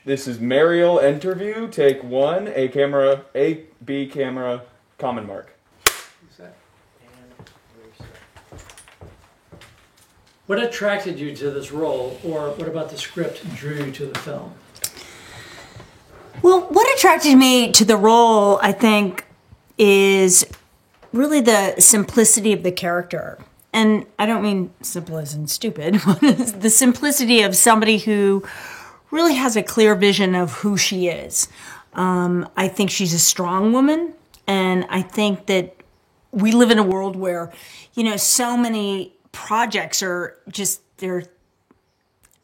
This is Mariel interview, take one, A, B camera, common mark. What attracted you to this role, or what about the script drew you to the film? Well, what attracted me to the role, I think, is really the simplicity of the character. And I don't mean simple as in stupid, the simplicity of somebody who really has a clear vision of who she is. I think she's a strong woman, and I think that we live in a world where, so many projects are just, they're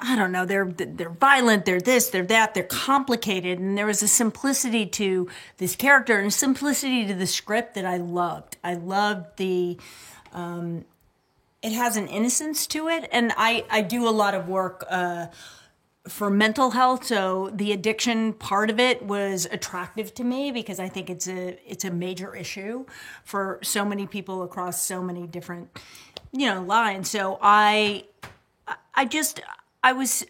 violent, they're this, they're that, they're complicated, and there was a simplicity to this character and a simplicity to the script that I loved. I loved it has an innocence to it, and I do a lot of work for mental health, so the addiction part of it was attractive to me because I think it's a major issue for so many people across so many different, lines. So I was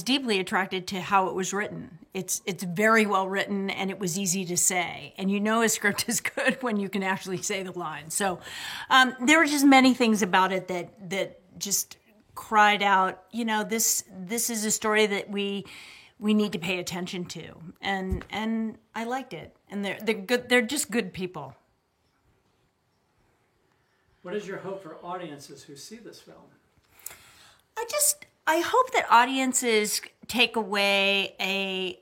deeply attracted to how it was written. It's very well written, and it was easy to say. And a script is good when you can actually say the lines. So there were just many things about it that just cried out, this is a story that we need to pay attention to. And I liked it. And they're good. They're just good people. What is your hope for audiences who see this film? I hope that audiences take away a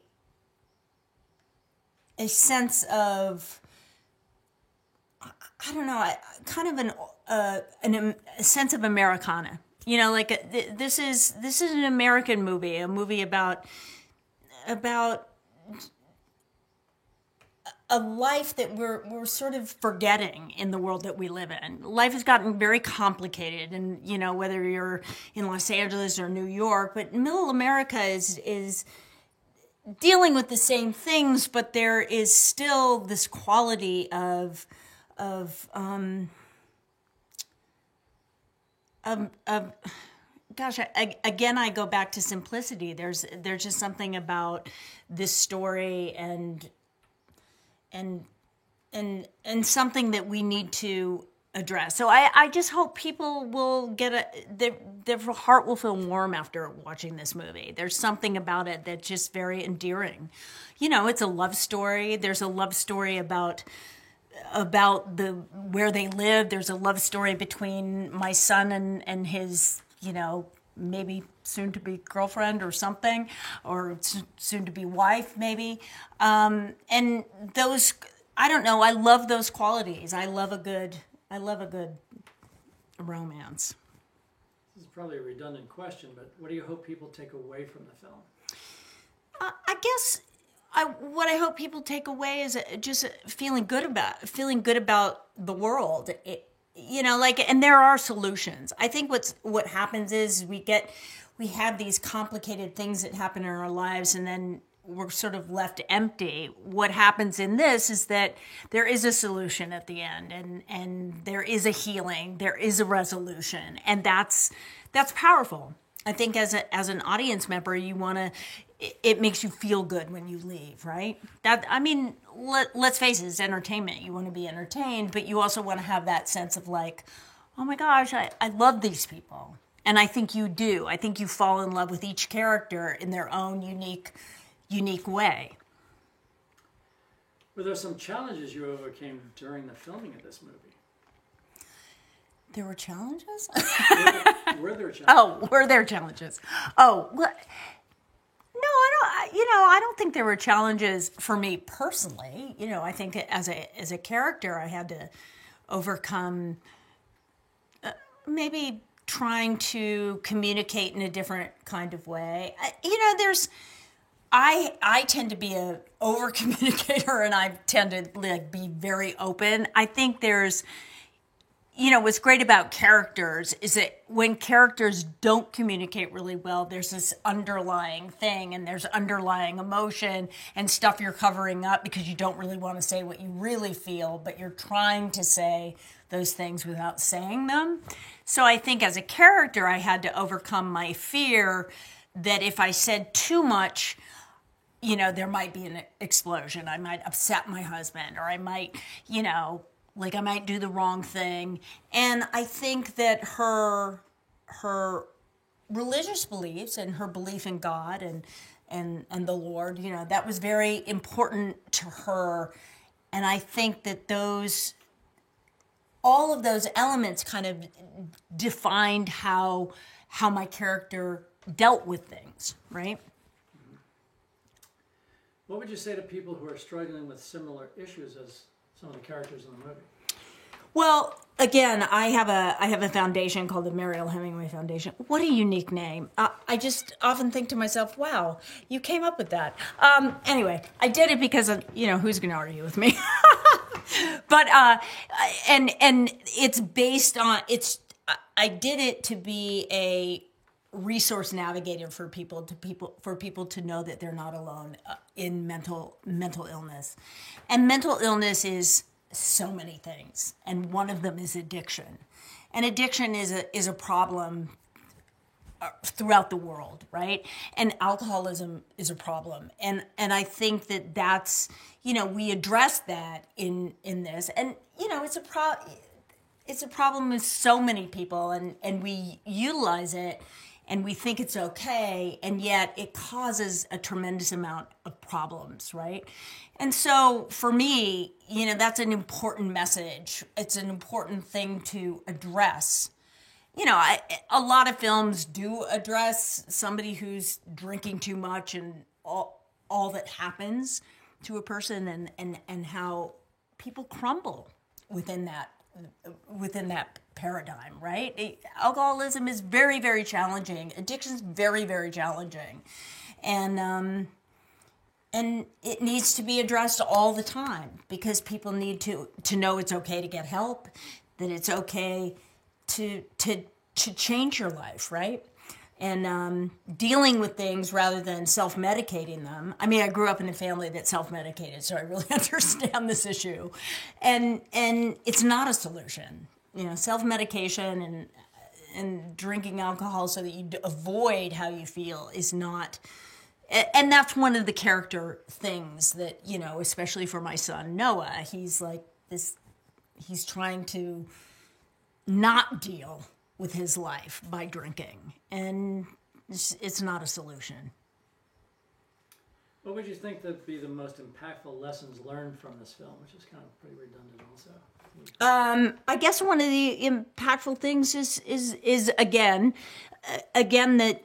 sense of, a sense of Americana. This is an American movie, a movie about a life that we're sort of forgetting in the world that we live in. Life has gotten very complicated, and whether you're in Los Angeles or New York, but Middle America is dealing with the same things, but there is still this quality of gosh, again, I go back to simplicity. There's just something about this story and something that we need to address. So I just hope people will get their heart will feel warm after watching this movie. There's something about it that's just very endearing. It's a love story. There's a love story about where they live. There's a love story between my son and his, maybe soon-to-be girlfriend or something, or soon-to-be wife, maybe. And those, I don't know, I love those qualities. I love a good romance. This is probably a redundant question, but what do you hope people take away from the film? I guess what I hope people take away is just feeling good about the world. And there are solutions. I think what happens is we have these complicated things that happen in our lives, and then we're sort of left empty. What happens in this is that there is a solution at the end, and there is a healing, there is a resolution, and that's powerful. I think as an audience member, it makes you feel good when you leave, right? Let's face it, it's entertainment. You want to be entertained, but you also want to have that sense of like, oh my gosh, I love these people. And I think you do. I think you fall in love with each character in their own unique way. Were there some challenges you overcame during the filming of this movie? There were challenges? Were there challenges? Oh, were there challenges? Oh, well, no, I don't think there were challenges for me personally. I think as a character, I had to overcome maybe trying to communicate in a different kind of way. I tend to be a over communicator, and I tend to be very open. I think there's, what's great about characters is that when characters don't communicate really well, there's this underlying thing, and there's underlying emotion and stuff you're covering up because you don't really want to say what you really feel, but you're trying to say those things without saying them. So I think as a character, I had to overcome my fear that if I said too much, there might be an explosion. I might upset my husband, or I might, I might do the wrong thing. And I think that her religious beliefs and her belief in God and the Lord, that was very important to her. And I think that all of those elements kind of defined how my character dealt with things, right? What would you say to people who are struggling with similar issues as some of the characters in the movie? Well, again, I have a foundation called the Mariel Hemingway Foundation. What a unique name. I just often think to myself, wow, you came up with that. Anyway, I did it because of, who's going to argue with me? But, and it's based on, I did it to be a resource navigator for people to know that they're not alone in mental illness. And mental illness is so many things, and one of them is addiction. And addiction is a problem throughout the world, right? And alcoholism is a problem. And I think that's, we address that in this. And, it's a problem with so many people, and we utilize it, and we think it's okay, and yet it causes a tremendous amount of problems, right? And so for me, that's an important message. It's an important thing to address. A lot of films do address somebody who's drinking too much and all that happens to a person, and how people crumble within that paradigm, right? Alcoholism is very, very challenging. Addiction is very, very challenging. And it needs to be addressed all the time, because people need to know it's okay to get help, that it's okay to change your life, right? And dealing with things rather than self-medicating them. I mean, I grew up in a family that self-medicated, so I really understand this issue. And it's not a solution. Self-medication and drinking alcohol so that you avoid how you feel is not. And that's one of the character things that, especially for my son, Noah, he's like this, he's trying to not deal with his life by drinking. And it's not a solution. What would you think would be the most impactful lessons learned from this film, which is kind of pretty redundant also? I guess one of the impactful things is again that,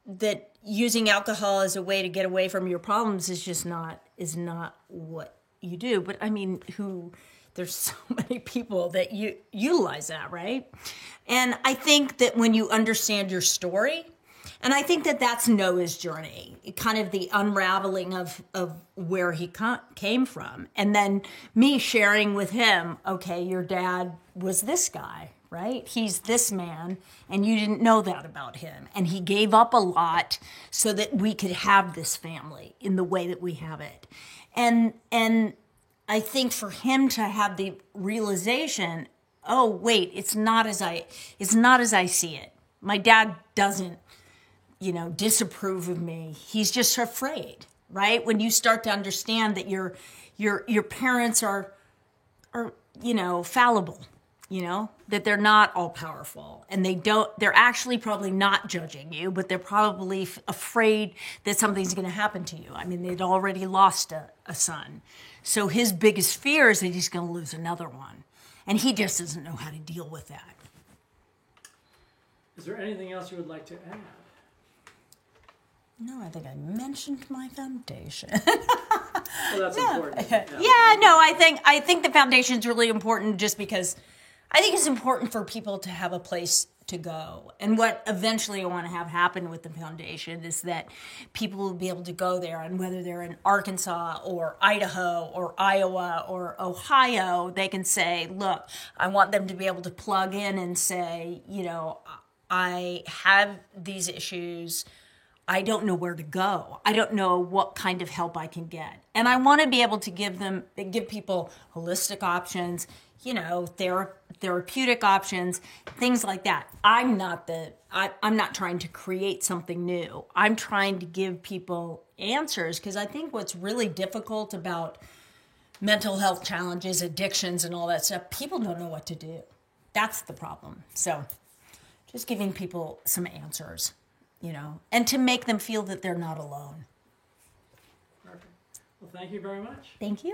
that using alcohol as a way to get away from your problems is not what you do. But I mean, there's so many people that you utilize that, right? And I think that when you understand your story, and I think that that's Noah's journey, kind of the unraveling of where he came from. And then me sharing with him, okay, your dad was this guy, right? He's this man, and you didn't know that about him. And he gave up a lot so that we could have this family in the way that we have it. And I think for him to have the realization, oh, wait, it's not as I see it. My dad doesn't, disapprove of me. He's just afraid, right? When you start to understand that your parents are fallible, that they're not all powerful, and they're actually probably not judging you, but they're probably afraid that something's going to happen to you. I mean, they'd already lost a son. So his biggest fear is that he's going to lose another one. And he just doesn't know how to deal with that. Is there anything else you would like to add? No, I think I mentioned my foundation. Well, that's important. I think the foundation is really important, just because I think it's important for people to have a place to go. And what eventually I want to have happen with the foundation is that people will be able to go there, and whether they're in Arkansas or Idaho or Iowa or Ohio, they can say, look, I want them to be able to plug in and say, I have these issues. I don't know where to go. I don't know what kind of help I can get. And I want to be able to give people holistic options, therapeutic options, things like that. I'm not trying to create something new. I'm trying to give people answers, because I think what's really difficult about mental health challenges, addictions, and all that stuff, people don't know what to do. That's the problem. So just giving people some answers, and to make them feel that they're not alone. Perfect. Well, thank you very much. Thank you.